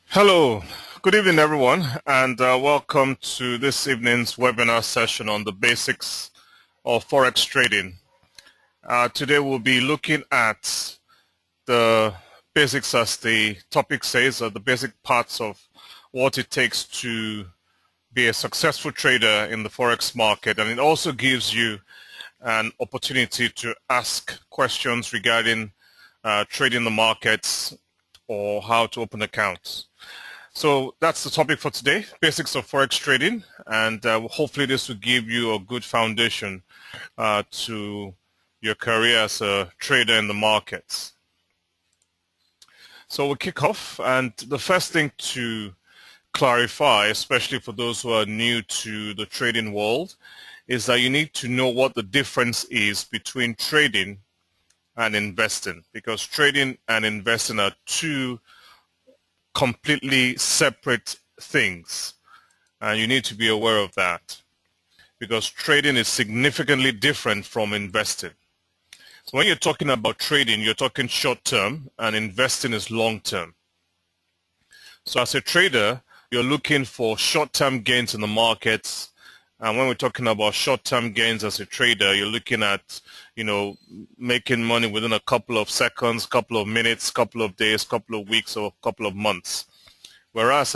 Hello, good evening everyone, and welcome to this evening's webinar session on the basics of Forex trading. Today we'll be looking at the basics, as the topic says, the basic parts of what it takes to be a successful trader in the Forex market, and it also gives you an opportunity to ask questions regarding trading the markets or how to open accounts. So that's the topic for today, basics of Forex trading, and hopefully this will give you a good foundation to your career as a trader in the markets. So we'll kick off, and the first thing to clarify, especially for those who are new to the trading world, is that you need to know what the difference is between trading and investing, because trading and investing are two completely separate things, and you need to be aware of that, because trading is significantly different from investing. So when you're talking about trading, you're talking short term, and investing is long term. So as a trader, you're looking for short-term gains in the markets, and when we're talking about short-term gains as a trader, you're looking at, making money within a couple of seconds, couple of minutes, couple of days, couple of weeks, or a couple of months. Whereas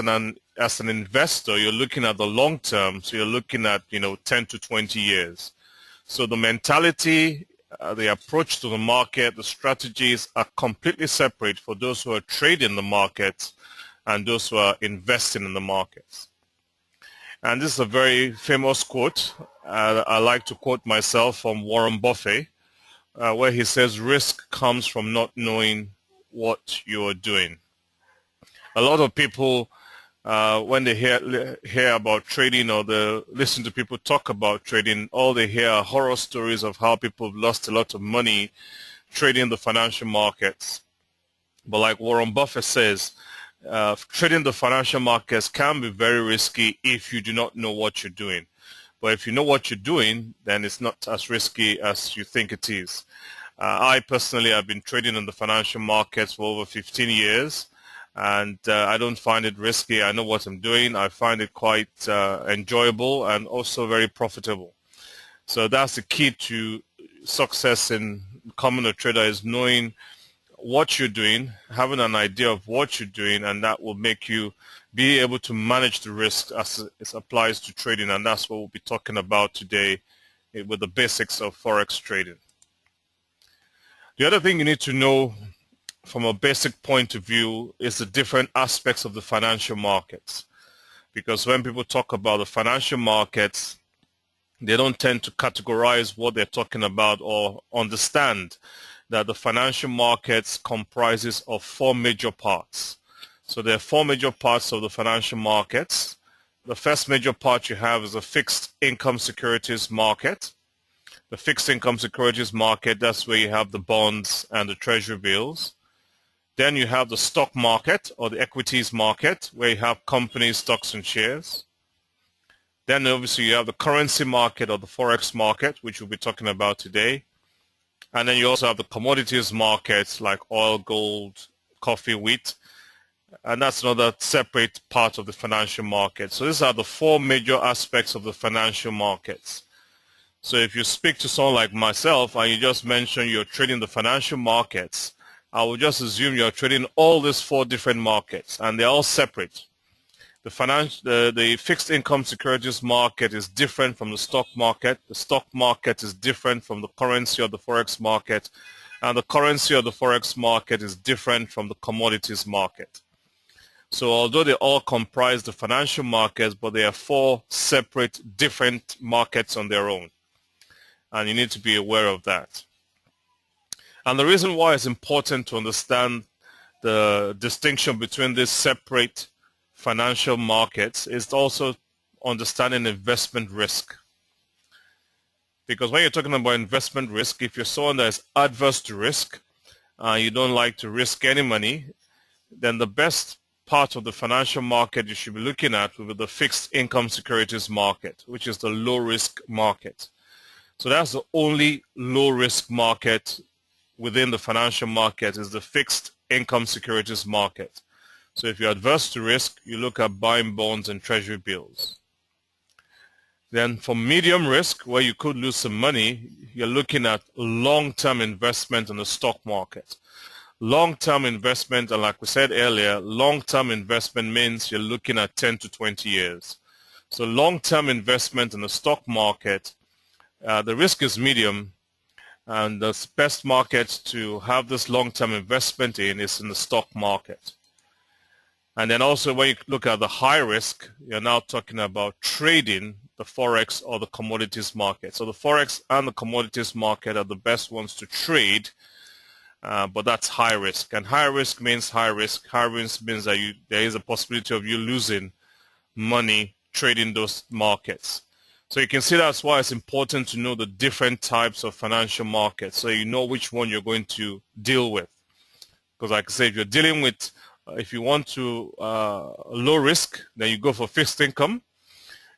as an investor, you're looking at the long term, so you're looking at 10 to 20 years. So the mentality, the approach to the market, the strategies are completely separate for those who are trading the market and those who are investing in the markets. And this is a very famous quote. I like to quote myself from Warren Buffett, where he says, "Risk comes from not knowing what you are doing." A lot of people, when they hear about trading, or they listen to people talk about trading, all they hear are horror stories of how people have lost a lot of money trading the financial markets. But like Warren Buffett says, trading the financial markets can be very risky if you do not know what you're doing. But if you know what you're doing, then it's not as risky as you think it is. I personally have been trading in the financial markets for over 15 years, and I don't find it risky. I know what I'm doing. I find it quite enjoyable and also very profitable. So that's the key to success in becoming a trader, is knowing what you're doing, having an idea of what you're doing, and that will make you be able to manage the risk as it applies to trading. And that's what we'll be talking about today with the basics of Forex trading. The other thing you need to know from a basic point of view is the different aspects of the financial markets. Because when people talk about the financial markets, they don't tend to categorize what they're talking about or understand that the financial markets comprises of four major parts. So there are four major parts of the financial markets. The first major part you have is a fixed income securities market. The fixed income securities market, that's where you have the bonds and the treasury bills. Then you have the stock market, or the equities market, where you have companies, stocks, and shares. Then obviously you have the currency market, or the Forex market, which we'll be talking about today. And then you also have the commodities markets like oil, gold, coffee, wheat. And that's another separate part of the financial market. So these are the four major aspects of the financial markets. So if you speak to someone like myself and you just mention you're trading the financial markets, I will just assume you're trading all these four different markets, and they're all separate. The fixed income securities market is different from the stock market. The stock market is different from the currency or the Forex market. And the currency or the Forex market is different from the commodities market. So although they all comprise the financial markets, but they are four separate, different markets on their own. And you need to be aware of that. And the reason why it's important to understand the distinction between these separate financial markets is also understanding investment risk. Because when you're talking about investment risk, if you're someone that is adverse to risk, you don't like to risk any money, then the best part of the financial market you should be looking at will be the fixed income securities market, which is the low risk market. So that's the only low risk market within the financial market, is the fixed income securities market. So if you're adverse to risk, you look at buying bonds and treasury bills. Then for medium risk, where you could lose some money, you're looking at long-term investment in the stock market. Long-term investment, and like we said earlier, long-term investment means you're looking at 10 to 20 years. So long-term investment in the stock market, the risk is medium, and the best market to have this long-term investment in is in the stock market. And then also when you look at the high risk, you're now talking about trading the Forex or the commodities market. So the Forex and the commodities market are the best ones to trade, but that's high risk. And high risk means high risk. High risk means that there is a possibility of you losing money trading those markets. So you can see that's why it's important to know the different types of financial markets so you know which one you're going to deal with. Because like I say, if you're dealing with, if you want to low risk, then you go for fixed income.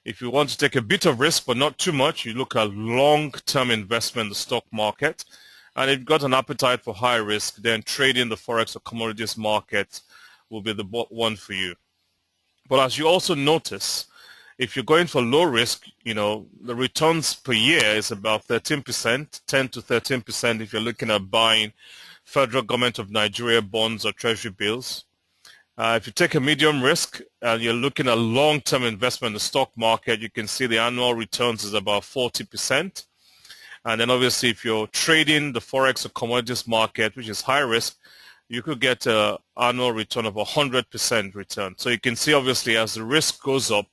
If you want to take a bit of risk but not too much, you look at long-term investment in the stock market. And if you've got an appetite for high risk, then trading the Forex or commodities market will be the one for you. But as you also notice, if you're going for low risk, the returns per year is about 13%, 10 to 13% if you're looking at buying federal government of Nigeria bonds or treasury bills. If you take a medium risk and you're looking at long-term investment in the stock market, you can see the annual returns is about 40%. And then obviously if you're trading the Forex or commodities market, which is high risk, you could get an annual return of 100% return. So you can see obviously as the risk goes up,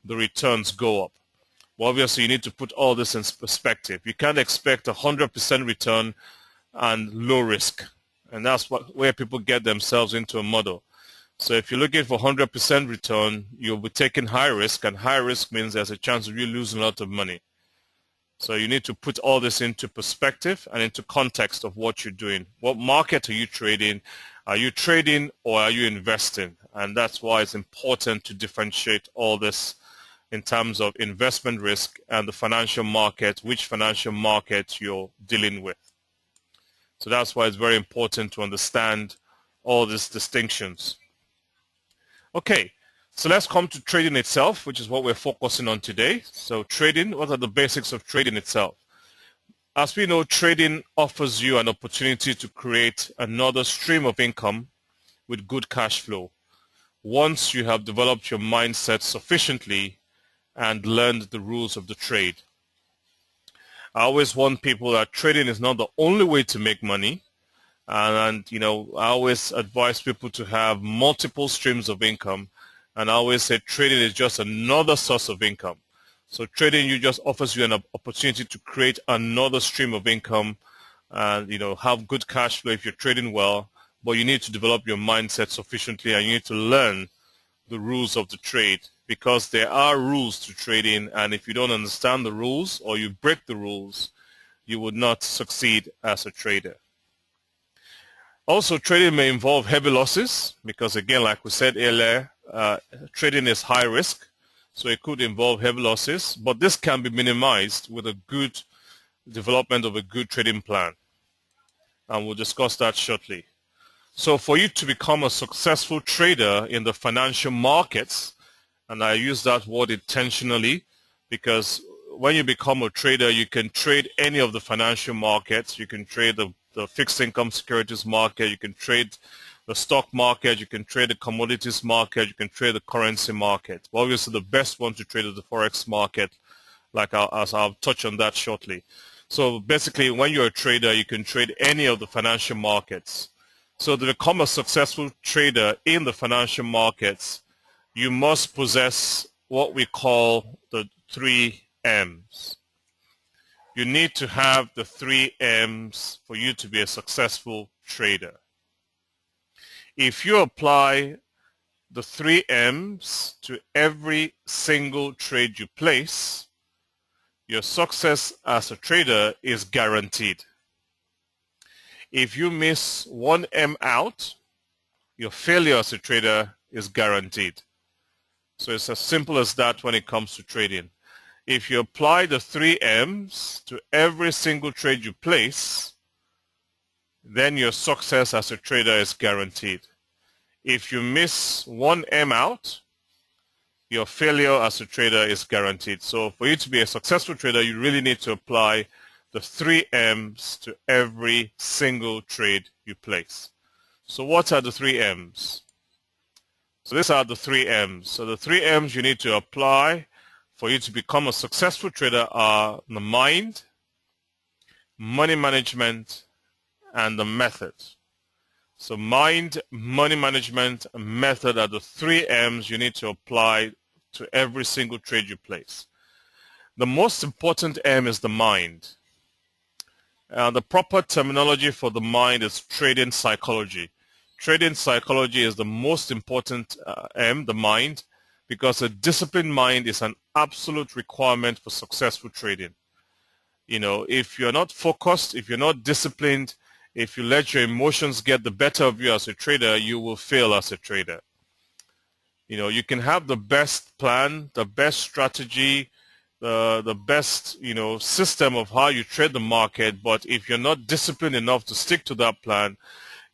the returns go up. Well, obviously you need to put all this in perspective. You can't expect 100% return and low risk. And that's where people get themselves into a muddle. So if you're looking for 100% return, you'll be taking high risk, and high risk means there's a chance of you losing a lot of money. So you need to put all this into perspective and into context of what you're doing. What market are you trading? Are you trading or are you investing? And that's why it's important to differentiate all this in terms of investment risk and the financial market, which financial market you're dealing with. So that's why it's very important to understand all these distinctions. Okay, so let's come to trading itself, which is what we're focusing on today. So trading, what are the basics of trading itself? As we know, trading offers you an opportunity to create another stream of income with good cash flow once you have developed your mindset sufficiently and learned the rules of the trade. I always warn people that trading is not the only way to make money. And I always advise people to have multiple streams of income. And I always say trading is just another source of income. So trading just offers you an opportunity to create another stream of income and, have good cash flow if you're trading well. But you need to develop your mindset sufficiently and you need to learn the rules of the trade because there are rules to trading. And if you don't understand the rules or you break the rules, you would not succeed as a trader. Also, trading may involve heavy losses because, again, like we said earlier, trading is high risk, so it could involve heavy losses, but this can be minimized with a good development of a good trading plan, and we'll discuss that shortly. So for you to become a successful trader in the financial markets, and I use that word intentionally because when you become a trader, you can trade any of the financial markets. You can trade the fixed income securities market, you can trade the stock market, you can trade the commodities market, you can trade the currency market. Well, obviously the best one to trade is the Forex market, as I'll touch on that shortly. So basically when you're a trader, you can trade any of the financial markets. So to become a successful trader in the financial markets, you must possess what we call the 3 M's. You need to have the 3 M's for you to be a successful trader. If you apply the 3 M's to every single trade you place, your success as a trader is guaranteed. If you miss 1 M out, your failure as a trader is guaranteed. So it's as simple as that when it comes to trading. If you apply the 3 M's to every single trade you place, then your success as a trader is guaranteed. If you miss 1 M out, your failure as a trader is guaranteed. So for you to be a successful trader, you really need to apply the 3 M's to every single trade you place. So what are the 3 M's? So these are the 3 M's. So the 3 M's you need to apply for you to become a successful trader are the mind, money management, and the method. So mind, money management, and method are the 3 M's you need to apply to every single trade you place. The most important M is the mind. The proper terminology for the mind is trading psychology. Trading psychology is the most important M, the mind, because a disciplined mind is an absolute requirement for successful trading. You know, if you're not focused, if you're not disciplined, if you let your emotions get the better of you as a trader, you will fail as a trader. You know, you can have the best plan, the best strategy, the best, you know, system of how you trade the market, but if you're not disciplined enough to stick to that plan,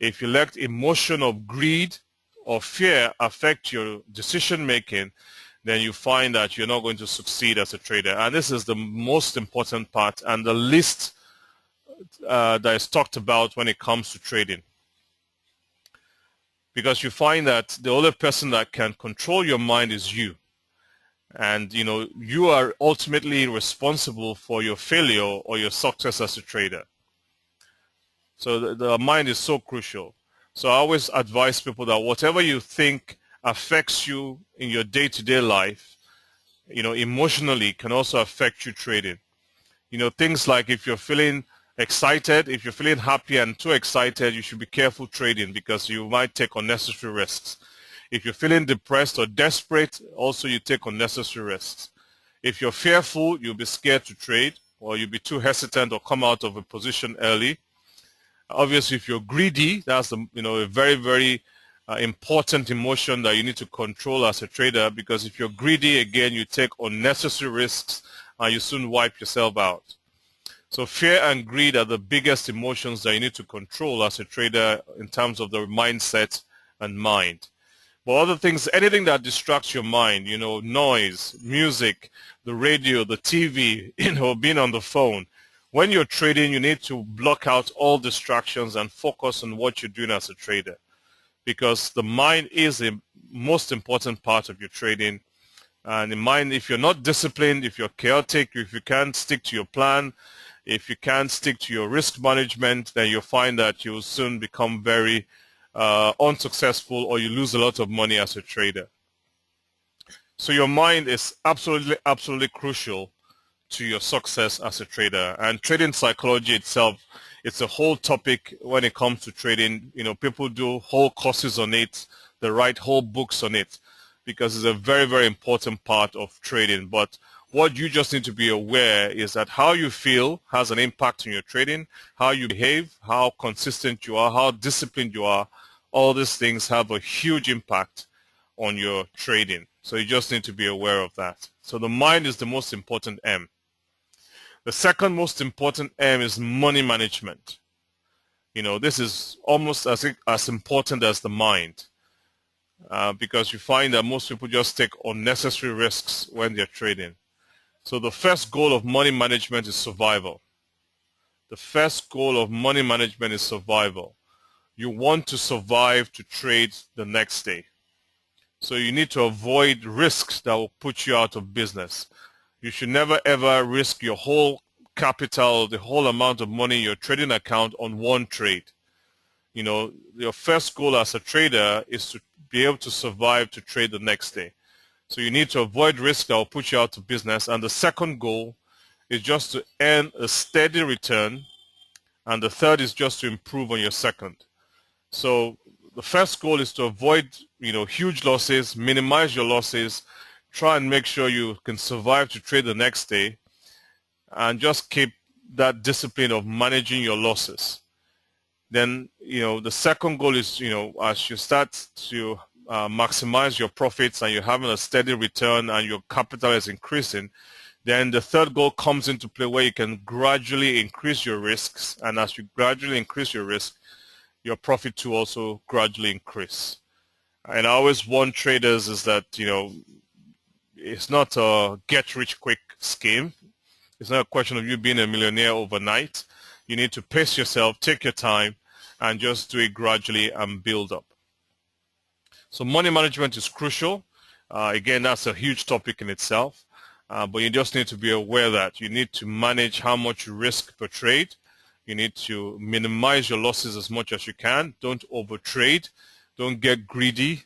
if you let emotion of greed or fear affect your decision making, then you find that you're not going to succeed as a trader. And this is the most important part and the least that is talked about when it comes to trading. Because you find that the only person that can control your mind is you. And, you know, you are ultimately responsible for your failure or your success as a trader. So the mind is so crucial. So I always advise people that whatever you think affects you in your day-to-day life, you know, emotionally can also affect you trading. You know, things like if you're feeling excited, if you're feeling happy and too excited, you should be careful trading because you might take unnecessary risks. If you're feeling depressed or desperate, also you take unnecessary risks. If you're fearful, you'll be scared to trade, or you'll be too hesitant or come out of a position early. Obviously, if you're greedy, that's a very, very important emotion that you need to control as a trader, because if you're greedy, again, you take unnecessary risks and you soon wipe yourself out. So fear and greed are the biggest emotions that you need to control as a trader in terms of the mindset and mind. But other things, anything that distracts your mind, you know, noise, music, the radio, the TV, you know, being on the phone. When you're trading, you need to block out all distractions and focus on what you're doing as a trader, because the mind is the most important part of your trading. And in mind, if you're not disciplined, if you're chaotic, if you can't stick to your plan, if you can't stick to your risk management, then you'll find that you'll soon become very unsuccessful, or you lose a lot of money as a trader. So your mind is absolutely crucial to your success as a trader. And trading psychology itself, it's a whole topic when it comes to trading. You know, people do whole courses on it, they write whole books on it, because it's a very, very important part of trading. But what you just need to be aware is that how you feel has an impact on your trading, how you behave, how consistent you are, how disciplined you are. All these things have a huge impact on your trading. So you just need to be aware of that. So the mind is the most important M. The second most important M is money management. You know, this is almost as important as the mind, because you find that most people just take unnecessary risks when they're trading. So the first goal of money management is survival. The first goal of money management is survival. You want to survive to trade the next day. So you need to avoid risks that will put you out of business. You should never ever risk your whole capital, the whole amount of money in your trading account on one trade. You know, your first goal as a trader is to be able to survive to trade the next day. So you need to avoid risk that will put you out of business. And the second goal is just to earn a steady return. And the third is just to improve on your second. So the first goal is to avoid, you know, huge losses, minimize your losses, try and make sure you can survive to trade the next day, and just keep that discipline of managing your losses. Then, you know, the second goal is, you know, as you start to maximize your profits and you're having a steady return and your capital is increasing, then the third goal comes into play, where you can gradually increase your risks. And as you gradually increase your risk, your profit to also gradually increase. And I always warn traders is that, it's not a get-rich-quick scheme. It's not a question of you being a millionaire overnight. You need to pace yourself, take your time, and just do it gradually and build up. So money management is crucial. Again, that's a huge topic in itself. But you just need to be aware that you need to manage how much you risk per trade. You need to minimize your losses as much as you can. Don't overtrade. Don't get greedy.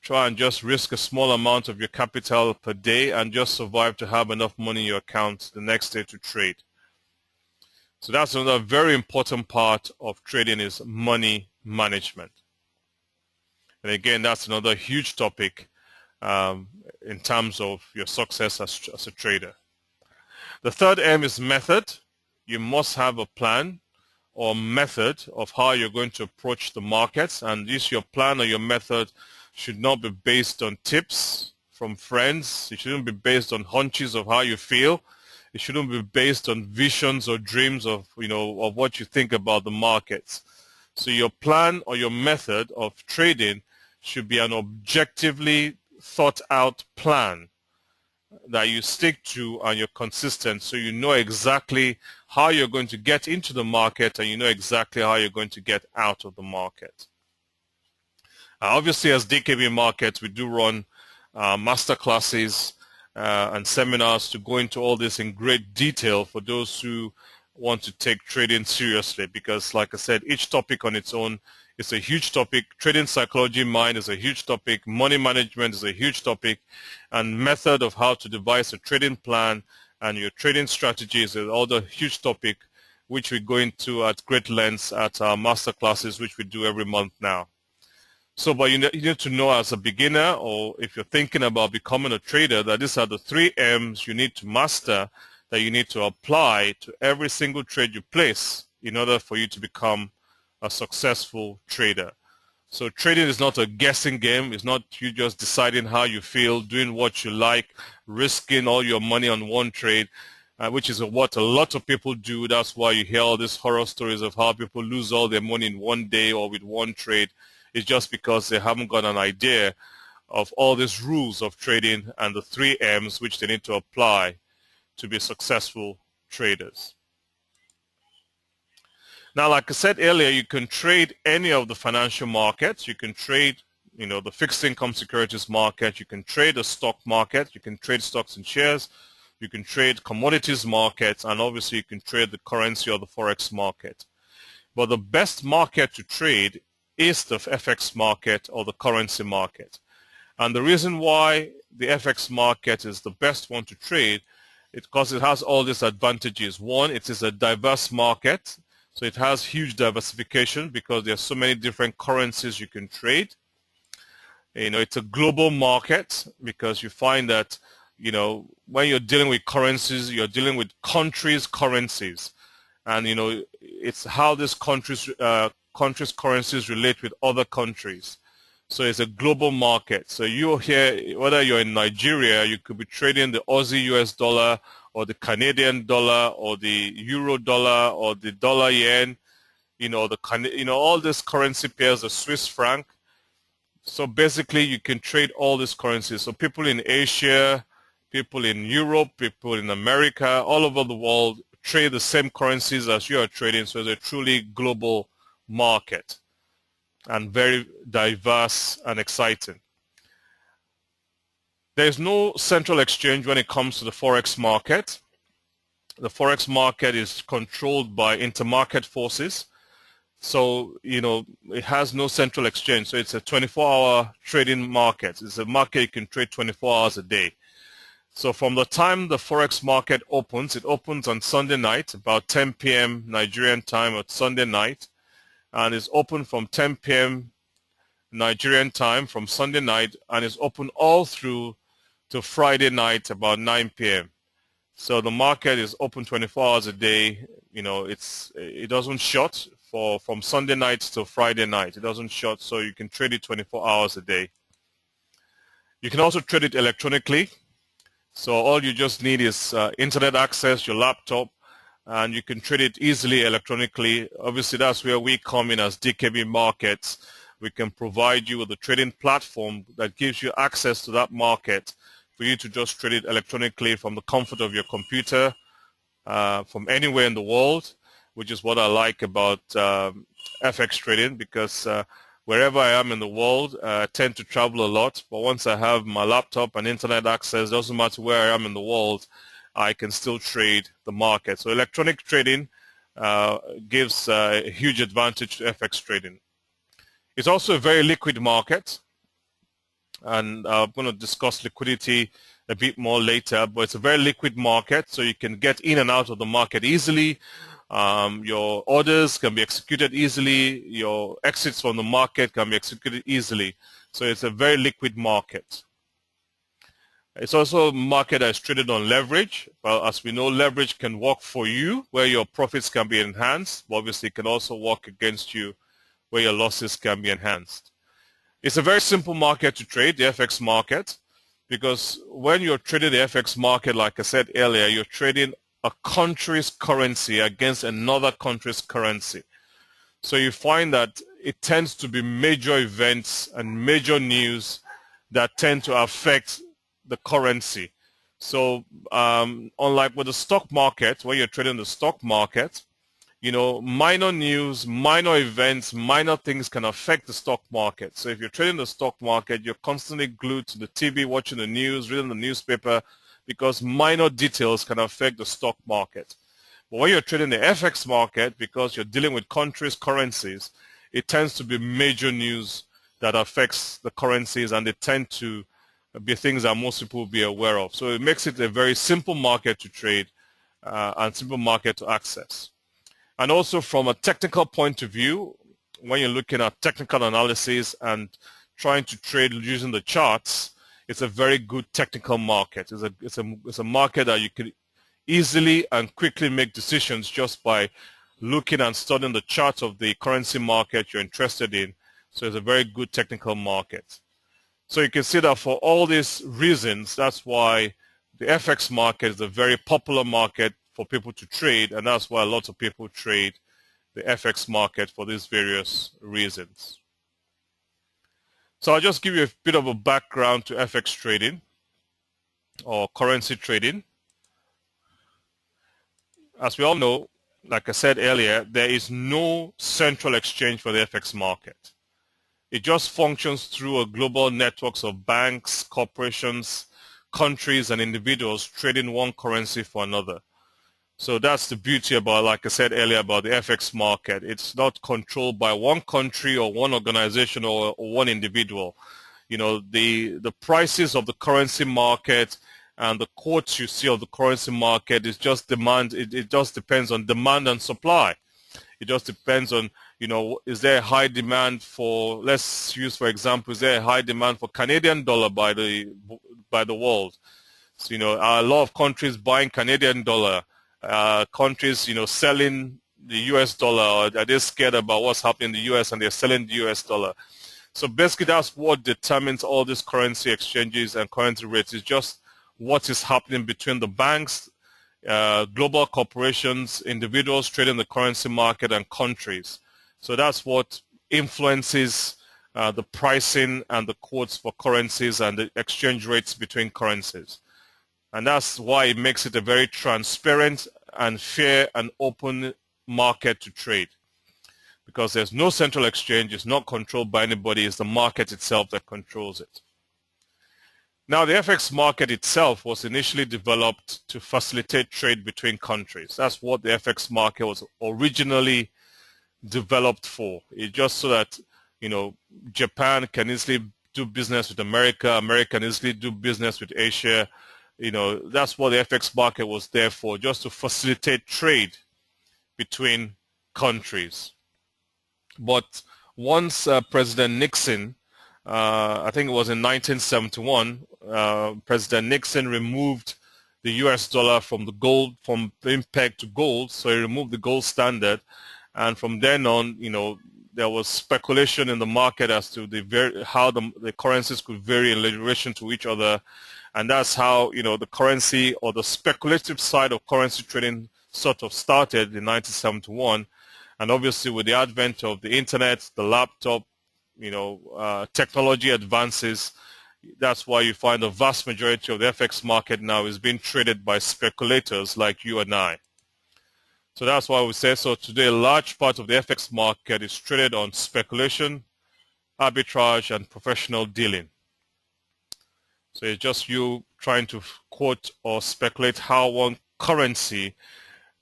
Try and just risk a small amount of your capital per day and just survive to have enough money in your account the next day to trade. So that's another very important part of trading is money management. And again, that's another huge topic in terms of your success as a trader. The third M is method. You must have a plan or method of how you're going to approach the markets, and your plan or your method should not be based on tips from friends. It shouldn't be based on hunches of how you feel. It shouldn't be based on visions or dreams of what you think about the markets. So your plan or your method of trading should be an objectively thought out plan that you stick to and you're consistent, so you know exactly how you're going to get into the market and you know exactly how you're going to get out of the market. Obviously, as dkbMARKETS, we do run master classes and seminars to go into all this in great detail for those who want to take trading seriously, because like I said, each topic on its own is a huge topic. Trading psychology mind is a huge topic. Money management is a huge topic. And method of how to devise a trading plan and your trading strategy is another huge topic, which we go into at great lengths at our master classes, which we do every month now. So, but you need to know as a beginner, or if you're thinking about becoming a trader, that these are the 3 M's you need to master, that you need to apply to every single trade you place in order for you to become a successful trader. So trading is not a guessing game. It's not you just deciding how you feel, doing what you like, risking all your money on one trade, which is what a lot of people do. That's why you hear all these horror stories of how people lose all their money in one day or with one trade. It's just because they haven't got an idea of all these rules of trading and the 3 M's which they need to apply to be successful traders. Now, like I said earlier, you can trade any of the financial markets. You can trade, the fixed income securities market. You can trade the stock market. You can trade stocks and shares. You can trade commodities markets, and obviously you can trade the currency or the forex market. But the best market to trade is the FX market or the currency market. And the reason why the FX market is the best one to trade is because it has all these advantages. One, it is a diverse market. So it has huge diversification because there are so many different currencies you can trade. It's a global market because you find that, when you're dealing with currencies, you're dealing with countries' currencies. And, it's how these countries' currencies relate with other countries. So it's a global market. So you're here, whether you're in Nigeria, you could be trading the Aussie US dollar or the Canadian dollar or the euro dollar or the dollar yen, all these currency pairs, the Swiss franc. So basically you can trade all these currencies. So people in Asia, people in Europe, people in America, all over the world trade the same currencies as you are trading. So it's a truly global market and very diverse and exciting. There is no central exchange when it comes to the forex market. The forex market is controlled by intermarket forces. So, it has no central exchange. So it's a 24-hour trading market. It's a market you can trade 24 hours a day. So from the time the forex market opens, it opens on Sunday night, about 10 p.m. Nigerian time on Sunday night, and it's open from 10 p.m. Nigerian time from Sunday night, and it's open all through to Friday night about 9 p.m. So the market is open 24 hours a day. It doesn't shut from Sunday night to Friday night. It doesn't shut, so you can trade it 24 hours a day. You can also trade it electronically. So all you just need is internet access, your laptop, and you can trade it easily electronically. Obviously, that's where we come in as dkbMARKETS. we can provide you with a trading platform that gives you access to that market for you to just trade it electronically from the comfort of your computer, from anywhere in the world, which is what I like about FX trading, because wherever I am in the world, I tend to travel a lot, but once I have my laptop and internet access, doesn't matter where I am in the world, I can still trade the market. So electronic trading gives a huge advantage to FX trading. It's also a very liquid market, and I'm going to discuss liquidity a bit more later, but it's a very liquid market, so you can get in and out of the market easily. Your orders can be executed easily. Your exits from the market can be executed easily. So it's a very liquid market. It's also a market that is traded on leverage. Well, as we know, leverage can work for you where your profits can be enhanced, but obviously it can also work against you where your losses can be enhanced. It's a very simple market to trade, the FX market, because when you're trading the FX market, like I said earlier, you're trading a country's currency against another country's currency. So you find that it tends to be major events and major news that tend to affect the currency. So unlike with the stock market, where you're trading the stock market, you know, minor news, minor events, minor things can affect the stock market. So if you're trading the stock market, you're constantly glued to the TV, watching the news, reading the newspaper, because minor details can affect the stock market. But when you're trading the FX market, because you're dealing with countries' currencies, it tends to be major news that affects the currencies, and they tend to be things that most people will be aware of. So it makes it a very simple market to trade and simple market to access. And also from a technical point of view, when you're looking at technical analysis and trying to trade using the charts, it's a very good technical market. It's a market that you can easily and quickly make decisions just by looking and studying the chart of the currency market you're interested in. So it's a very good technical market. So you can see that for all these reasons, that's why the FX market is a very popular market for people to trade, and that's why lots of people trade the FX market for these various reasons. So I'll just give you a bit of a background to FX trading or currency trading. As we all know, like I said earlier, there is no central exchange for the FX market. It just functions through a global networks of banks, corporations, countries, and individuals trading one currency for another. So that's the beauty about, like I said earlier, about the FX market. It's not controlled by one country or one organization or one individual. You know, the prices of the currency market and the quotes you see of the currency market is just demand. It just depends on demand and supply. It just depends on, you know, is there a high demand for, let's use for example, is there a high demand for Canadian dollar by the world? So, you know, a lot of countries buying Canadian dollar. Countries, you know, selling the US dollar, or are they scared about what's happening in the US and they're selling the US dollar? So basically that's what determines all these currency exchanges and currency rates, is just what is happening between the banks, global corporations, individuals trading the currency market, and countries. So that's what influences the pricing and the quotes for currencies and the exchange rates between currencies. And that's why it makes it a very transparent and fair and open market to trade, because there's no central exchange. It's not controlled by anybody. It's the market itself that controls it. Now, the FX market itself was initially developed to facilitate trade between countries. That's what the FX market was originally developed for. It's just so that, you know, Japan can easily do business with America, America can easily do business with Asia. You know, that's what the FX market was there for, just to facilitate trade between countries. But once President Nixon, I think it was in 1971, President Nixon removed the US dollar from the gold, from being pegged to gold, so he removed the gold standard, and from then on, you know, there was speculation in the market as to how the currencies could vary in relation to each other. And that's how, you know, the currency or the speculative side of currency trading sort of started in 1971. And obviously with the advent of the internet, the laptop, technology advances. That's why you find the vast majority of the FX market now is being traded by speculators like you and I. So that's why we say, so today a large part of the FX market is traded on speculation, arbitrage, and professional dealing. So it's just you trying to quote or speculate how one currency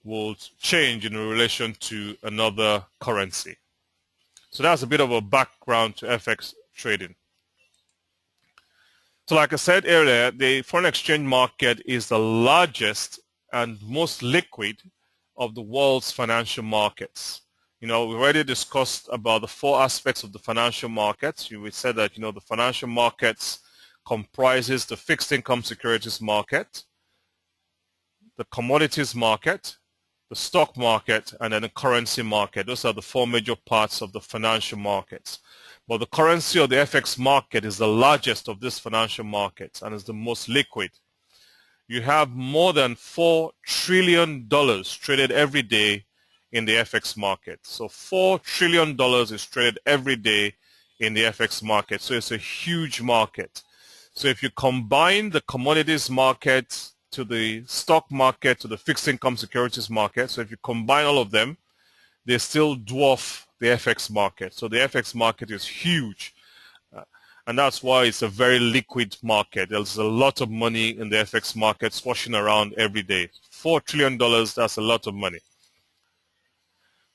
will change in relation to another currency. So that's a bit of a background to FX trading. So like I said earlier, the foreign exchange market is the largest and most liquid of the world's financial markets. We already discussed about the four aspects of the financial markets. We said that, the financial markets comprises the fixed income securities market, the commodities market, the stock market, and then the currency market. Those are the four major parts of the financial markets. But the currency of the FX market is the largest of these financial markets and is the most liquid. You have more than $4 trillion traded every day in the FX market. So $4 trillion is traded every day in the FX market. So it's a huge market. So if you combine the commodities market to the stock market to the fixed income securities market, so if you combine all of them, they still dwarf the FX market. So the FX market is huge. And that's why it's a very liquid market. There's a lot of money in the FX market swashing around every day. $4 trillion, that's a lot of money.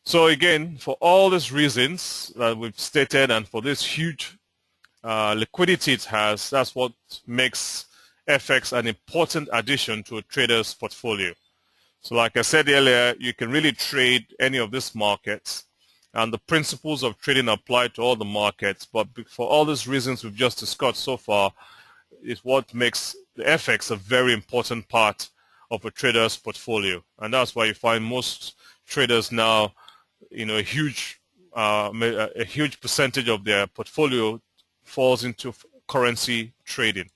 So again, for all these reasons that we've stated and for this huge liquidity it has, that's what makes FX an important addition to a trader's portfolio. So like I said earlier, you can really trade any of these markets, and the principles of trading apply to all the markets, but for all these reasons we've just discussed so far, is what makes the FX a very important part of a trader's portfolio. And that's why you find most traders now, a huge percentage of their portfolio falls into currency trading.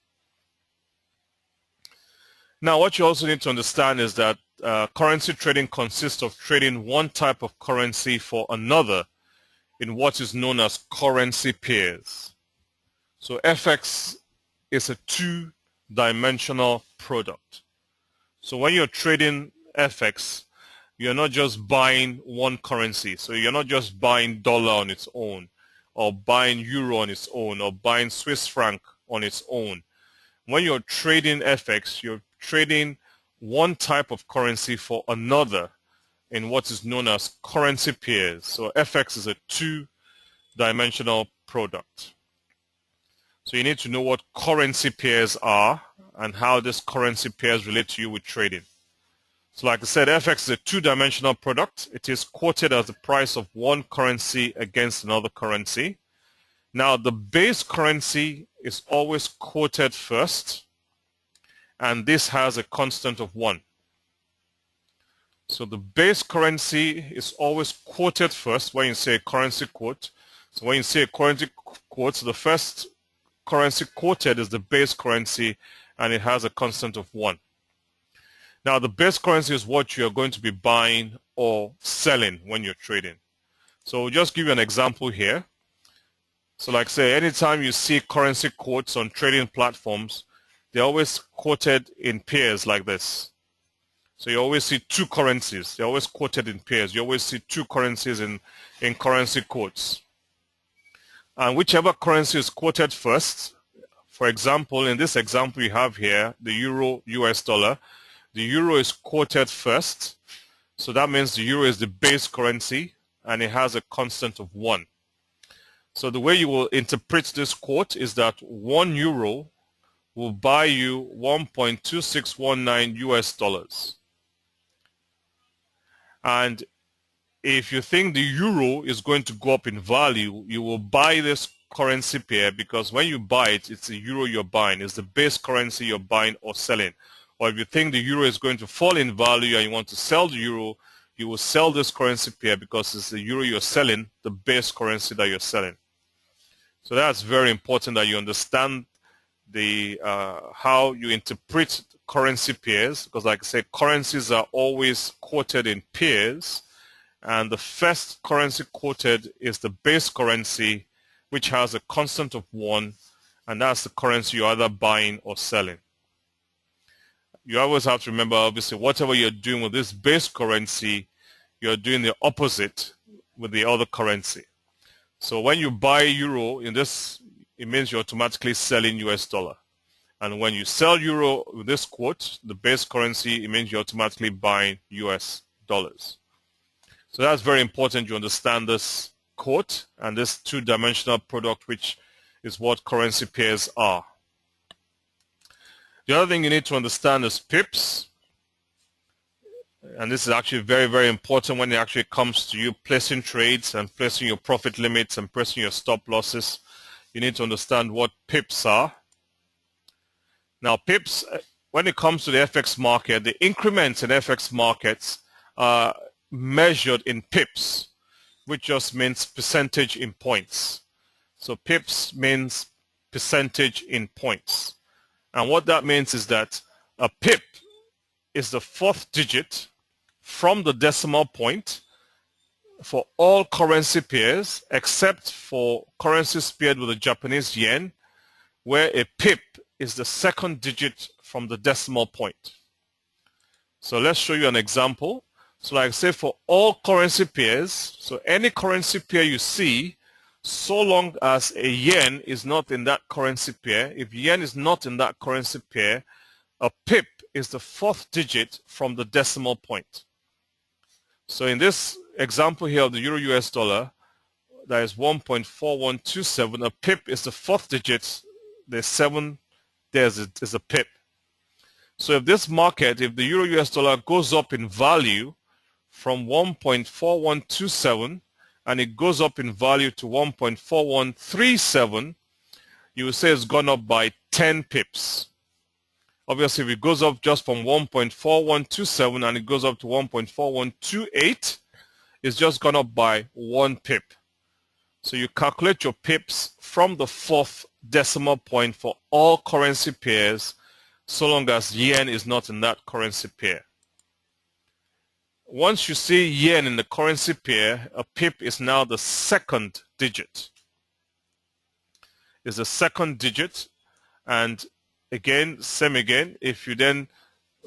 Now, what you also need to understand is that currency trading consists of trading one type of currency for another in what is known as currency pairs. So FX is a two-dimensional product. So when you're trading FX, you're not just buying one currency. So you're not just buying dollar on its own, or buying euro on its own, or buying Swiss franc on its own. When you're trading FX, you're trading one type of currency for another in what is known as currency pairs. So FX is a two-dimensional product. So you need to know what currency pairs are and how these currency pairs relate to you with trading. So like I said, FX is a two-dimensional product. It is quoted as the price of one currency against another currency. Now, the base currency is always quoted first, and this has a constant of 1. So the base currency is always quoted first when you say a currency quote. So when you say a currency quote, the first currency quoted is the base currency, and it has a constant of 1. Now, the base currency is what you're going to be buying or selling when you're trading. So we'll just give you an example here. So like say, anytime you see currency quotes on trading platforms, they're always quoted in pairs like this. So you always see two currencies. They're always quoted in pairs. You always see two currencies in currency quotes. And whichever currency is quoted first, for example, in this example you have here, the euro, US dollar, the euro is quoted first. So that means the euro is the base currency and it has a constant of 1. So the way you will interpret this quote is that 1 euro will buy you 1.2619 US dollars. And if you think the euro is going to go up in value, you will buy this currency pair, because when you buy it, it's the euro you're buying. It's the base currency you're buying or selling. Or if you think the euro is going to fall in value and you want to sell the euro, you will sell this currency pair because it's the euro you're selling, the base currency that you're selling. So that's very important that you understand the how you interpret currency pairs, because like I said, currencies are always quoted in pairs, and the first currency quoted is the base currency, which has a constant of 1, and that's the currency you're either buying or selling. You always have to remember, obviously, whatever you're doing with this base currency, you're doing the opposite with the other currency. So when you buy euro in this, it means you're automatically selling US dollar. And when you sell euro with this quote, the base currency, it means you're automatically buying US dollars. So that's very important you understand this quote and this two-dimensional product, which is what currency pairs are. The other thing you need to understand is pips. And this is actually very, very important when it actually comes to you placing trades and placing your profit limits and placing your stop losses. You need to understand what pips are. Now, pips, when it comes to the FX market, the increments in FX markets are measured in pips, which just means percentage in points. So pips means percentage in points. And what that means is that a pip is the fourth digit from the decimal point for all currency pairs except for currencies paired with the Japanese yen, where a pip is the second digit from the decimal point. So let's show you an example. So like say for all currency pairs, so any currency pair you see, so long as a yen is not in that currency pair, if yen is not in that currency pair, a pip is the fourth digit from the decimal point. So in this example here of the euro US dollar, that is 1.4127, a pip is the fourth digit, there's 7 there's is a pip. So if this market, if the euro US dollar goes up in value from 1.4127 and it goes up in value to 1.4137, you will say it's gone up by 10 pips. Obviously, if it goes up just from 1.4127 and it goes up to 1.4128, it's just gone up by 1 pip. So you calculate your pips from the fourth decimal point for all currency pairs, so long as yen is not in that currency pair. Once you see yen in the currency pair, a pip is now the second digit. It's the second digit, and again, same again, if you then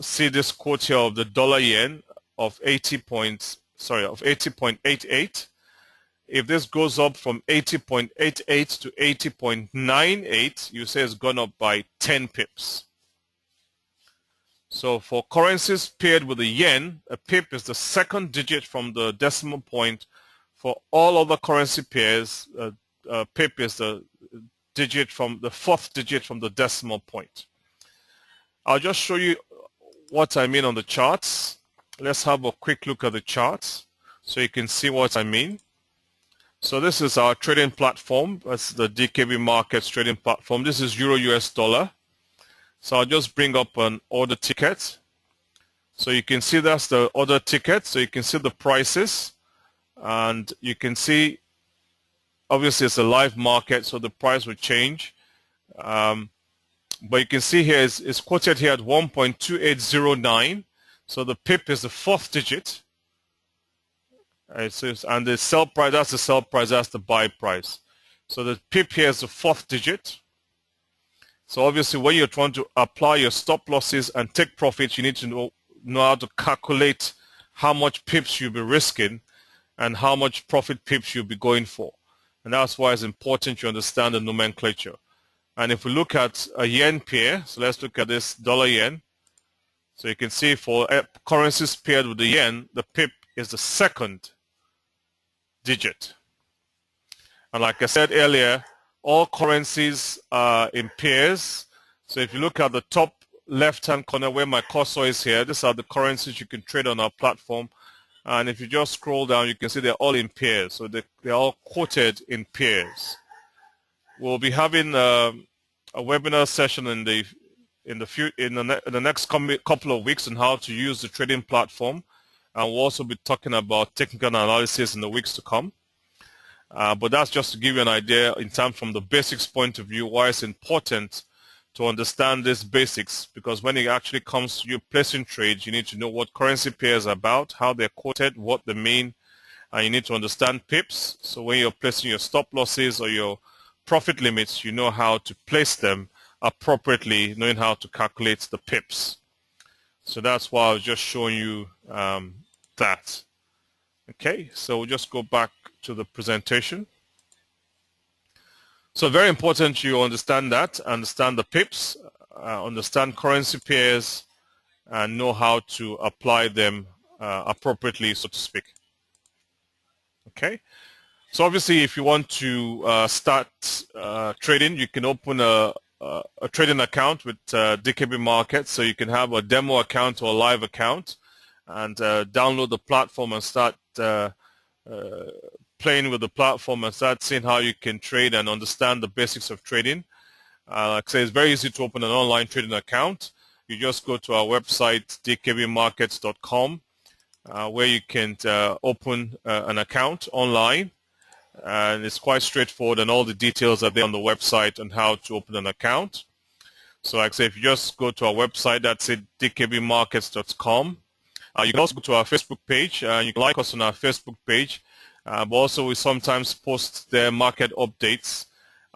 see this quote here of the dollar yen of 80.88, if this goes up from 80.88 to 80.98, you say it's gone up by 10 pips. So for currencies paired with the yen, a pip is the second digit from the decimal point. For all other currency pairs, a pip is the digit from the fourth digit from the decimal point. I'll just show you what I mean on the charts. Let's have a quick look at the charts so you can see what I mean. So this is our trading platform. That's the dkbMARKETS trading platform. This is euro US dollar. So I'll just bring up an order ticket. So you can see that's the order ticket. So you can see the prices, and you can see obviously it's a live market, so the price will change. But you can see here it's quoted here at 1.2809. So the pip is the fourth digit. And the sell price, that's the sell price, that's the buy price. So the pip here is the fourth digit. So obviously when you're trying to apply your stop losses and take profits, you need to know how to calculate how much pips you'll be risking and how much profit pips you'll be going for. And that's why it's important you understand the nomenclature. And if we look at a yen pair, so let's look at this dollar yen. So you can see for currencies paired with the yen, the pip is the second digit. And like I said earlier, all currencies are in pairs. So if you look at the top left-hand corner where my cursor is here, these are the currencies you can trade on our platform. And if you just scroll down, you can see they're all in pairs. So they're all quoted in pairs. We'll be having a webinar session in the next couple of weeks on how to use the trading platform. And we'll also be talking about technical analysis in the weeks to come. But that's just to give you an idea in terms from the basics point of view why it's important to understand these basics, because when it actually comes to you placing trades, you need to know what currency pairs are about, how they're quoted, what they mean, and you need to understand pips. So when you're placing your stop losses or your profit limits, you know how to place them appropriately, knowing how to calculate the pips. So that's why I was just showing you that. Okay, so we'll just go back to the presentation. So very important you understand that, understand the pips, understand currency pairs, and know how to apply them appropriately, so to speak. Okay, so obviously if you want to start trading, you can open a trading account with dkbMARKETS, so you can have a demo account or a live account and download the platform and start playing with the platform and start seeing how you can trade and understand the basics of trading. Like I say, it's very easy to open an online trading account. You just go to our website, dkbMARKETS.com, where you can open an account online. And it's quite straightforward, and all the details are there on the website on how to open an account. So like I say, if you just go to our website, that's it, dkbMARKETS.com. You can also go to our Facebook page, and you can like us on our Facebook page. But also we sometimes post their market updates.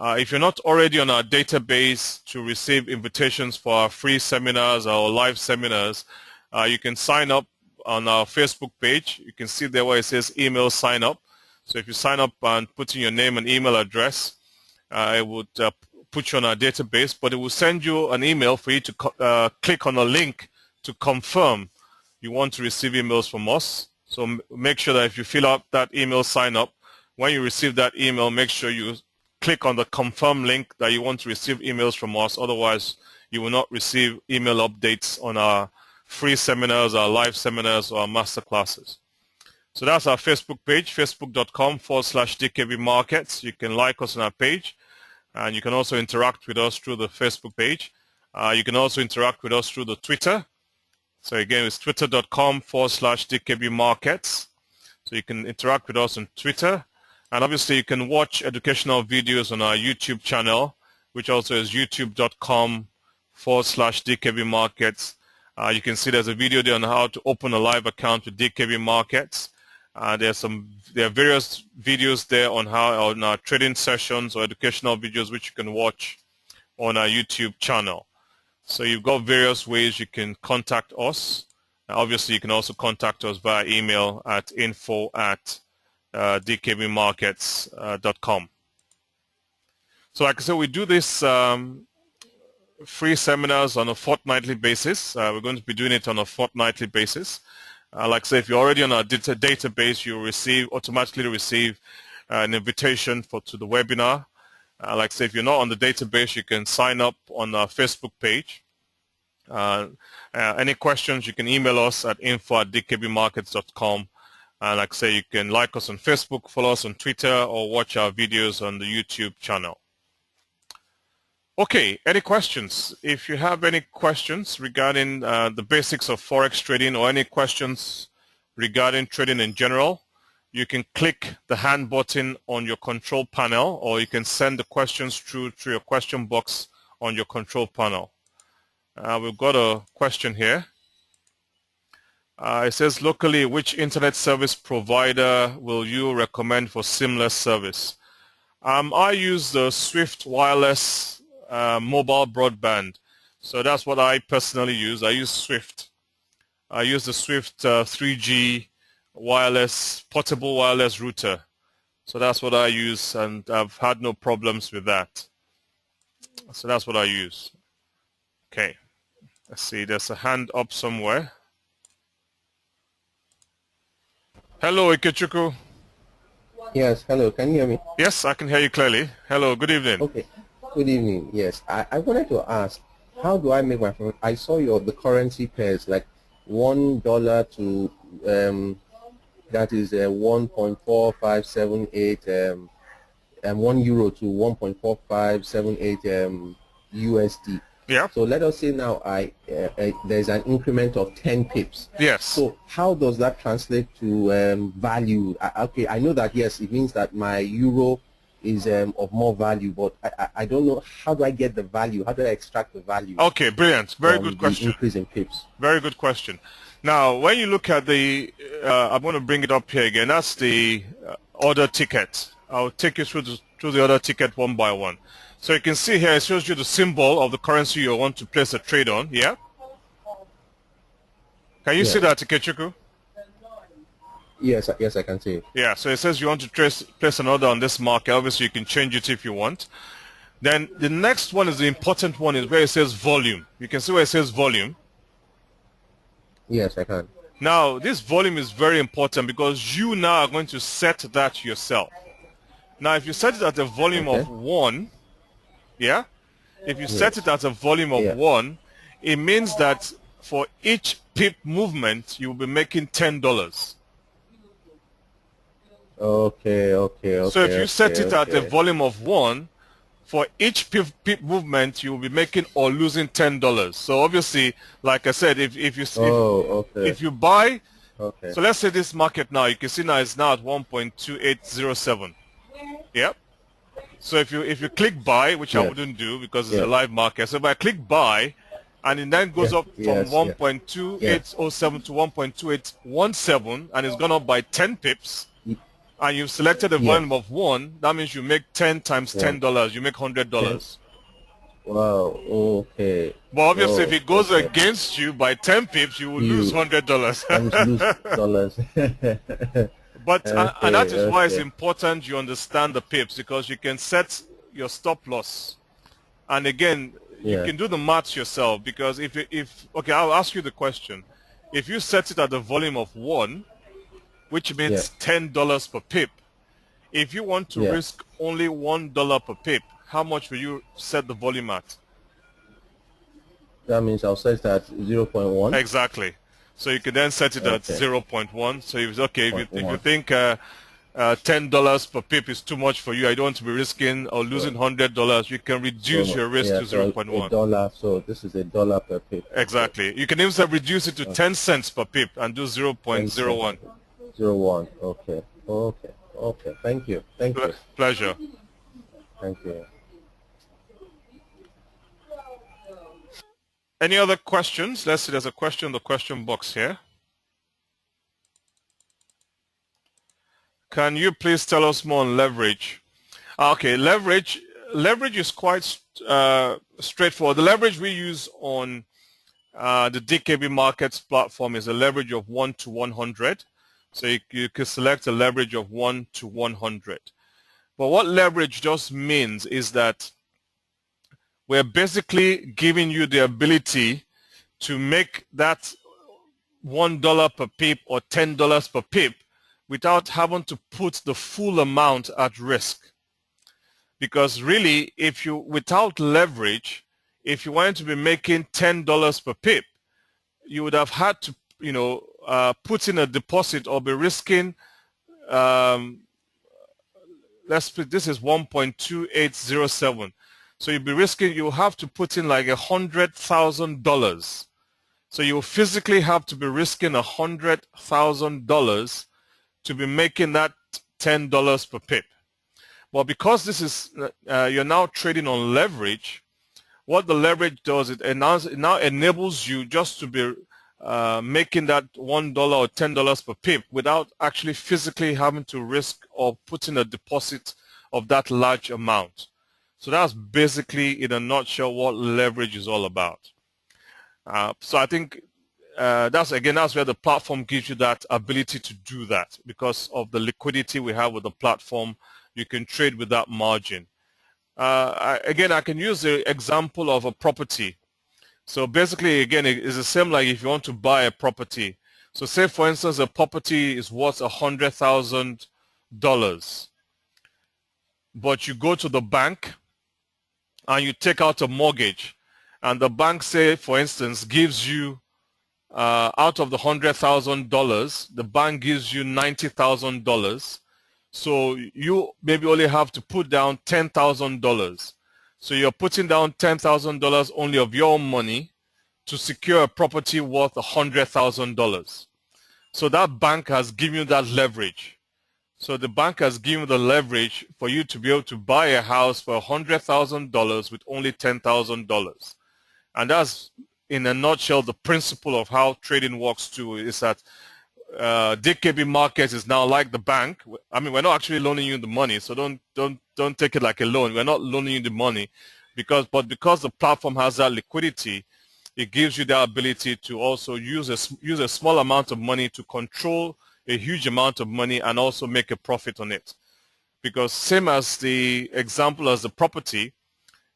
If you're not already on our database to receive invitations for our free seminars or live seminars, you can sign up on our Facebook page. You can see there where it says email sign up. So if you sign up and put in your name and email address, it would put you on our database, but it will send you an email for you to click on a link to confirm you want to receive emails from us. So make sure that if you fill out that email sign up, when you receive that email, make sure you click on the confirm link that you want to receive emails from us. Otherwise, you will not receive email updates on our free seminars, our live seminars, or our master classes. So that's our Facebook page, facebook.com/dkbMARKETS. You can like us on our page, and you can also interact with us through the Facebook page. You can also interact with us through the Twitter. So again, it's twitter.com/dkbMARKETS. So you can interact with us on Twitter. And obviously, you can watch educational videos on our YouTube channel, which also is youtube.com/dkbMARKETS. You can see there's a video there on how to open a live account with dkbMARKETS. There are various videos there on our trading sessions or educational videos which you can watch on our YouTube channel. So you've got various ways you can contact us. Obviously, you can also contact us via email at info@dkbmarkets.com. So like I said, we do this free seminars on a fortnightly basis. We're going to be doing it on a fortnightly basis. Like I say, if you're already on our database, you'll automatically receive an invitation to the webinar. Like I say, if you're not on the database, you can sign up on our Facebook page. Any questions, you can email us at info@dkbmarkets.com. Like I say, you can like us on Facebook, follow us on Twitter, or watch our videos on the YouTube channel. Okay, any questions? If you have any questions regarding the basics of Forex trading or any questions regarding trading in general, you can click the hand button on your control panel, or you can send the questions through your question box on your control panel. We've got a question here. It says, locally, which internet service provider will you recommend for seamless service? I use the Swift wireless mobile broadband. So that's what I personally use. I use Swift. I use the Swift 3G portable wireless router. So that's what I use, and I've had no problems with that. So that's what I use. Okay. Let's see, there's a hand up somewhere. Hello, Ikechukwu. Yes, hello, can you hear me? Yes, I can hear you clearly. Hello, good evening. Okay, good evening. Yes, I wanted to ask, how do I make my profit? I saw the currency pairs, like $1 to that is 1.4578 and €1 to 1.4578 USD. Yeah. So let us say now there's an increment of 10 pips. Yes. So how does that translate to value? Okay, I know that, yes, it means that my euro is of more value, but I don't know, how do I get the value? How do I extract the value? Okay, brilliant. Very good question. Increase in pips. Very good question. Now, when you look at the, I'm going to bring it up here again. That's the order ticket. I'll take you through through the other ticket one by one. So you can see here it shows you the symbol of the currency you want to place a trade on. Yeah. Can you see that, Ikechukwu? Yes, yes, I can see it. Yeah, so it says you want to place an order on this market. Obviously, you can change it if you want. Then the next one is the important one, is where it says volume. You can see where it says volume. Yes, I can. Now, this volume is very important because you now are going to set that yourself. Now, if you set it at a volume of 1, yeah? If you set it at a volume of 1, it means that for each pip movement, you will be making $10. Okay. So if you set it at a volume of 1, for each pip movement, you will be making or losing $10. So obviously, like I said, if you buy, so let's say this market now, you can see now it's now at 1.2807. Yep. So if you click buy, which I wouldn't do because it's a live market, so if I click buy, and it then goes up from 1.2807 to 1.2817, and it's gone up by 10 pips. And you've selected a volume of 1, that means you make 10 times $10. You make $100. Wow, okay. But obviously, if it goes against you by 10 pips, you will lose $100. But and that is why it's important you understand the pips, because you can set your stop loss. And again, you can do the maths yourself, because if okay, I'll ask you the question. If you set it at the volume of 1, which means $10 per pip. If you want to risk only $1 per pip, how much will you set the volume at? That means I'll set it at 0.1. Exactly. So you can then set it at 0.1. So if you think $10 per pip is too much for you, I don't want to be risking or losing $100, you can reduce your risk to 0.1. $1. So this is $1 per pip. Exactly. You can even reduce it to 10 cents per pip and do 0.01. 0.1. Okay. Thank you. Pleasure. Thank you. Any other questions? Let's see, there's a question in the question box here. Can you please tell us more on leverage? Okay, leverage is quite straightforward. The leverage we use on the dkbMARKETS platform is a leverage of 1 to 100. So you can select a leverage of 1 to 100. But what leverage just means is that we're basically giving you the ability to make that $1 per pip or $10 per pip without having to put the full amount at risk. Because really, without leverage, if you wanted to be making $10 per pip, you would have had to, put in a deposit or be risking, let's put this is 1.2807. So you'll have to put in like $100,000. So you physically have to be risking $100,000 to be making that $10 per pip. Well, because this is you're now trading on leverage, what the leverage does, it now enables you just to be making that $1 or $10 per pip without actually physically having to risk or put in a deposit of that large amount. So that's basically, in a nutshell, what leverage is all about. So I think that's where the platform gives you that ability to do that. Because of the liquidity we have with the platform, you can trade with that margin. I can use the example of a property. So basically, again, it's the same like if you want to buy a property. So say, for instance, a property is worth $100,000. But you go to the bank and you take out a mortgage. And the bank, say, for instance, gives you, out of the $100,000, the bank gives you $90,000. So you maybe only have to put down $10,000. So you're putting down $10,000 only of your own money to secure a property worth $100,000. So that bank has given you that leverage. So the bank has given you the leverage for you to be able to buy a house for $100,000 with only $10,000. And that's, in a nutshell, the principle of how trading works too, is that dkbMARKETS is now like the bank. I mean, we're not actually loaning you the money, so don't take it like a loan. We're not loaning you the money, because the platform has that liquidity, it gives you the ability to also use a small amount of money to control a huge amount of money and also make a profit on it. Because same as the example as the property,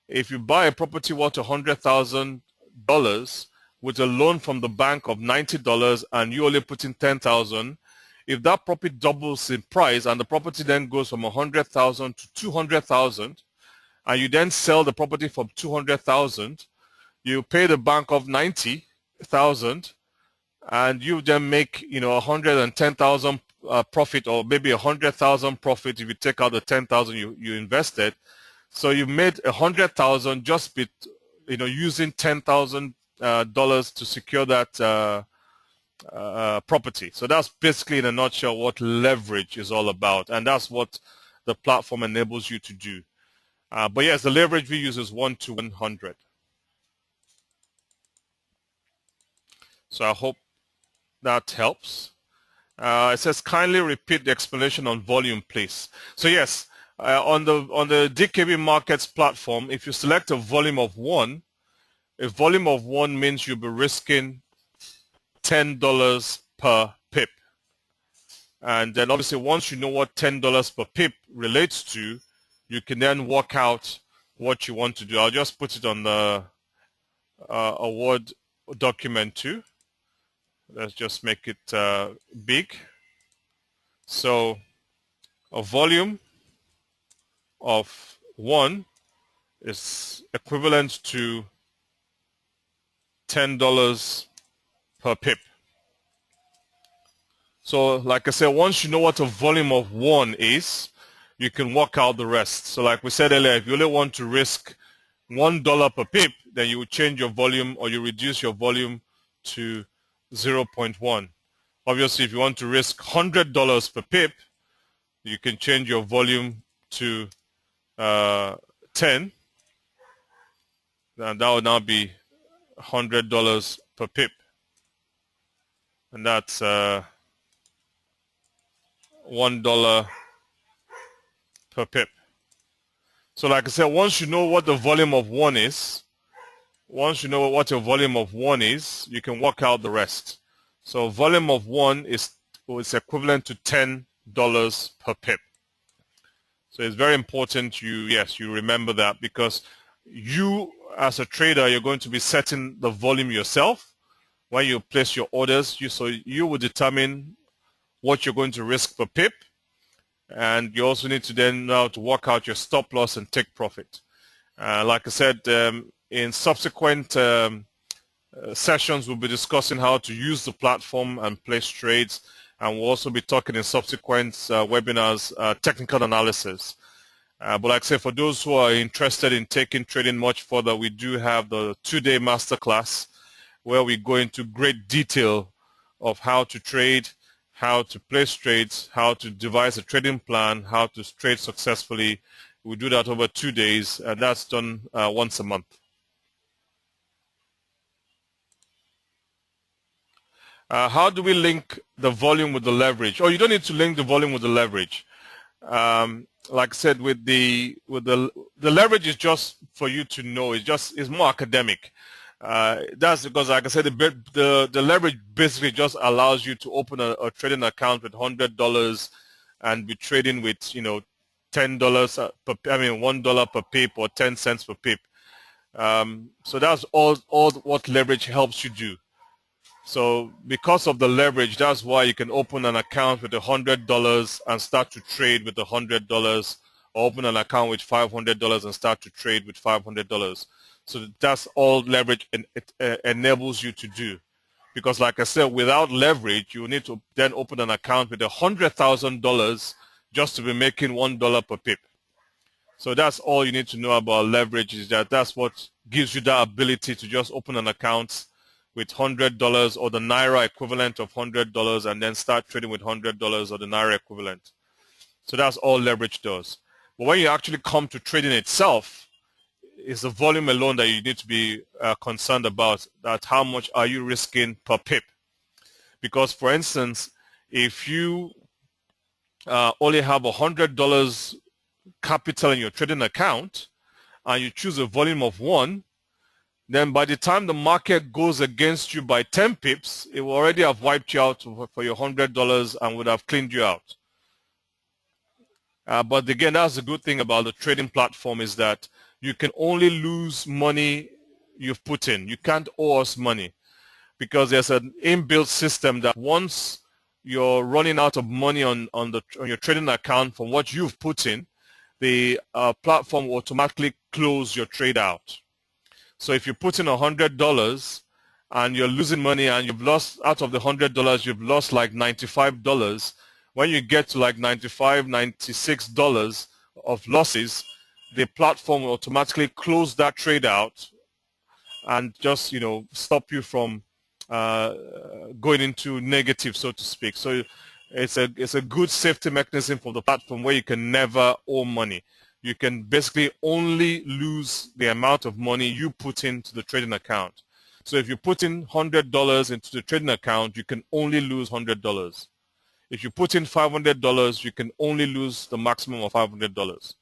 if you buy a property worth $100,000 with a loan from the bank of $90 and you only put in 10,000, if that property doubles in price and the property then goes from 100,000 to 200,000, and you then sell the property for 200,000, you pay the bank of 90,000, and you then make 110,000 profit, or maybe 100,000 profit if you take out the 10,000 you invested. So you made 100,000 just using $10,000 to secure that property. So that's basically in a nutshell what leverage is all about, and that's what the platform enables you to do. But yes, the leverage we use is 1 to 100. So I hope that helps. It says kindly repeat the explanation on volume, please. So yes, on the dkbMARKETS platform, if you select a volume of 1, a volume of 1 means you'll be risking $10 per pip. And then obviously once you know what $10 per pip relates to, you can then work out what you want to do. I'll just put it on the a Word document too. Let's just make it big. So a volume of 1 is equivalent to $10 per pip. So like I said, once you know what a volume of 1 is, you can work out the rest. So like we said earlier, if you only want to risk $1 per pip, then you would change your volume, or you reduce your volume to 0.1. Obviously, if you want to risk $100 per pip, you can change your volume to 10, and that would now be $100 per pip, and that's $1 per pip. So like I said, once you know what the volume of 1 is, once you know what your volume of 1 is, you can work out the rest. So volume of 1 is equivalent to $10 per pip. So it's very important you remember that, because you as a trader, you're going to be setting the volume yourself. When you place your orders, you will determine what you're going to risk per pip, and you also need to then know to work out your stop loss and take profit. Like I said, in subsequent sessions, we'll be discussing how to use the platform and place trades, and we'll also be talking in subsequent webinars technical analysis. But like I said, for those who are interested in taking trading much further, we do have the 2-day masterclass where we go into great detail of how to trade, how to place trades, how to devise a trading plan, how to trade successfully. We do that over 2 days, and that's done once a month. How do we link the volume with the leverage? Oh, you don't need to link the volume with the leverage. Like I said, with the leverage is just for you to know. It's more academic. That's because, like I said, the leverage basically just allows you to open a trading account with $100 and be trading with $10 $1 per pip or 10 cents per pip. So that's all what leverage helps you do. So because of the leverage, that's why you can open an account with $100 and start to trade with $100, or open an account with $500 and start to trade with $500. So that's all leverage enables you to do. Because like I said, without leverage, you need to then open an account with $100,000 just to be making $1 per pip. So that's all you need to know about leverage, is that's what gives you the ability to just open an account with $100 or the Naira equivalent of $100 and then start trading with $100 or the Naira equivalent. So that's all leverage does. But when you actually come to trading itself, it's the volume alone that you need to be concerned about, that how much are you risking per pip. Because for instance, If you only have $100 capital in your trading account and you choose a volume of 1, then by the time the market goes against you by 10 pips, it will already have wiped you out for your $100 and would have cleaned you out. But again, that's the good thing about the trading platform, is that you can only lose money you've put in. You can't owe us money, because there's an inbuilt system that once you're running out of money on your trading account from what you've put in, the platform will automatically close your trade out. So if you put in $100 and you're losing money and you've lost, out of the $100, you've lost like $95, when you get to like $95, $96 of losses, the platform will automatically close that trade out and just, stop you from going into negative, so to speak. So it's a good safety mechanism for the platform where you can never owe money. You can basically only lose the amount of money you put into the trading account. So if you put in $100 into the trading account, you can only lose $100. If you put in $500, you can only lose the maximum of $500.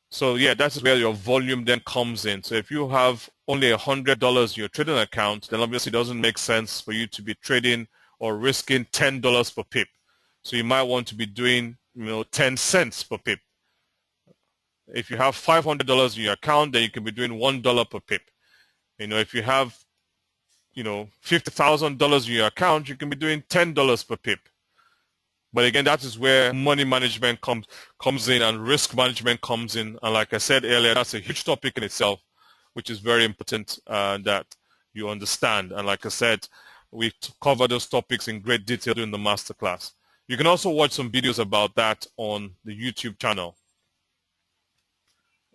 So yeah, that's where your volume then comes in. So if you have only $100 in your trading account, then obviously it doesn't make sense for you to be trading or risking $10 per pip. So you might want to be doing 10 cents per pip. If you have $500 in your account, then you can be doing $1 per pip. If you have $50,000 in your account, you can be doing $10 per pip. But again, that is where money management comes in and risk management comes in. And like I said earlier, that's a huge topic in itself, which is very important that you understand. And like I said, we cover those topics in great detail during the masterclass. You can also watch some videos about that on the YouTube channel.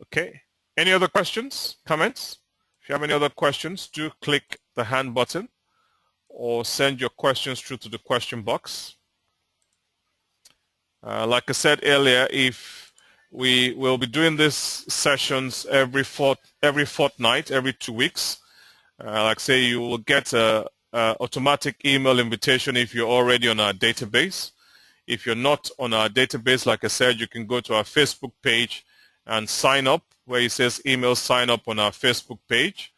Okay. Any other questions, comments? If you have any other questions, do click the hand button or send your questions through to the question box. Like I said earlier, if we will be doing these sessions every fortnight, every 2 weeks. Like I say, you will get a automatic email invitation if you're already on our database. If you're not on our database, like I said, you can go to our Facebook page and sign up where it says email sign up on our Facebook page.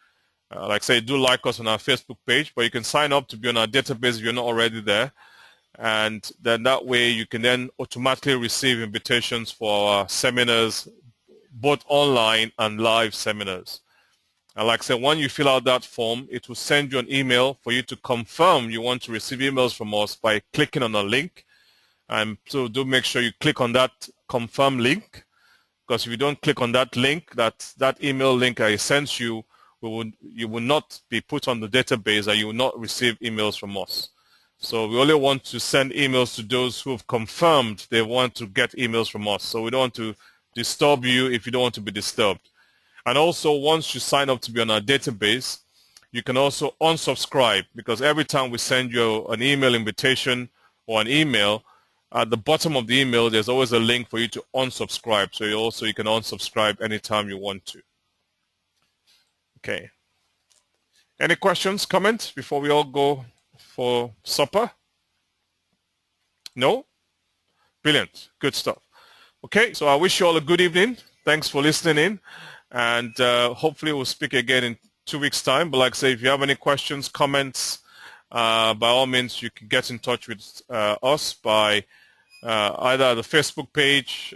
Like I say, do like us on our Facebook page, but you can sign up to be on our database if you're not already there. And then that way you can then automatically receive invitations for our seminars, both online and live seminars. And like I said, when you fill out that form, it will send you an email for you to confirm you want to receive emails from us by clicking on a link. And so do make sure you click on that confirm link, because if you don't click on that link, that email link I sent you, you will not be put on the database and you will not receive emails from us. So we only want to send emails to those who have confirmed they want to get emails from us. So we don't want to disturb you if you don't want to be disturbed. And also, once you sign up to be on our database, you can also unsubscribe, because every time we send you an email invitation or an email, at the bottom of the email, there's always a link for you to unsubscribe. So you can unsubscribe anytime you want to. Okay. Any questions, comments before we all go for supper? No? Brilliant. Good stuff. Okay, so I wish you all a good evening. Thanks for listening in. And hopefully we'll speak again in 2 weeks' time. But like I say, if you have any questions, comments, by all means, you can get in touch with us by either the Facebook page,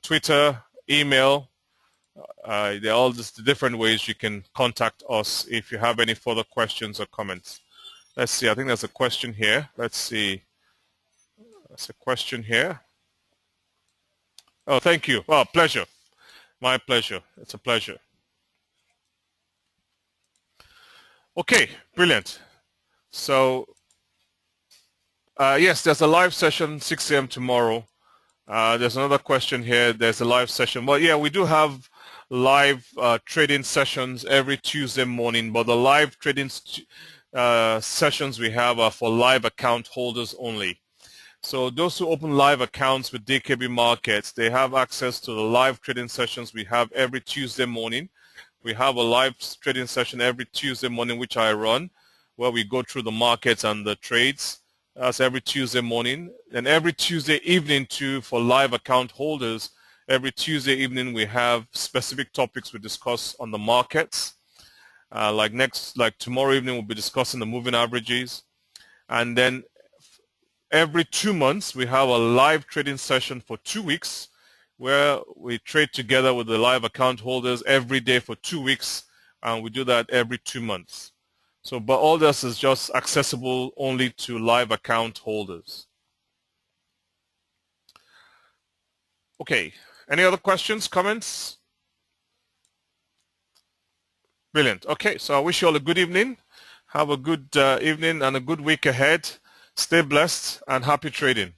Twitter, email. They're all just the different ways you can contact us if you have any further questions or comments. Let's see. I think there's a question here. Let's see. There's a question here. Oh, thank you. Oh, pleasure. My pleasure. It's a pleasure. Okay, brilliant. So, yes, there's a live session, 6 a.m. tomorrow. There's another question here. There's a live session. Well, yeah, we do have live trading sessions every Tuesday morning, but the live trading sessions we have are for live account holders only. So those who open live accounts with dkbMARKETS, they have access to the live trading sessions we have every Tuesday morning. We have a live trading session every Tuesday morning, which I run, where we go through the markets and the trades. That's every Tuesday morning. And every Tuesday evening too, for live account holders, every Tuesday evening we have specific topics we discuss on the markets. Like tomorrow evening we'll be discussing the moving averages. And then every 2 months we have a live trading session for 2 weeks where we trade together with the live account holders every day for 2 weeks, and we do that every 2 months. So, but all this is just accessible only to live account holders. Okay, any other questions, comments? Brilliant. Okay, so I wish you all a good evening. Have a good evening and a good week ahead. Stay blessed and happy trading.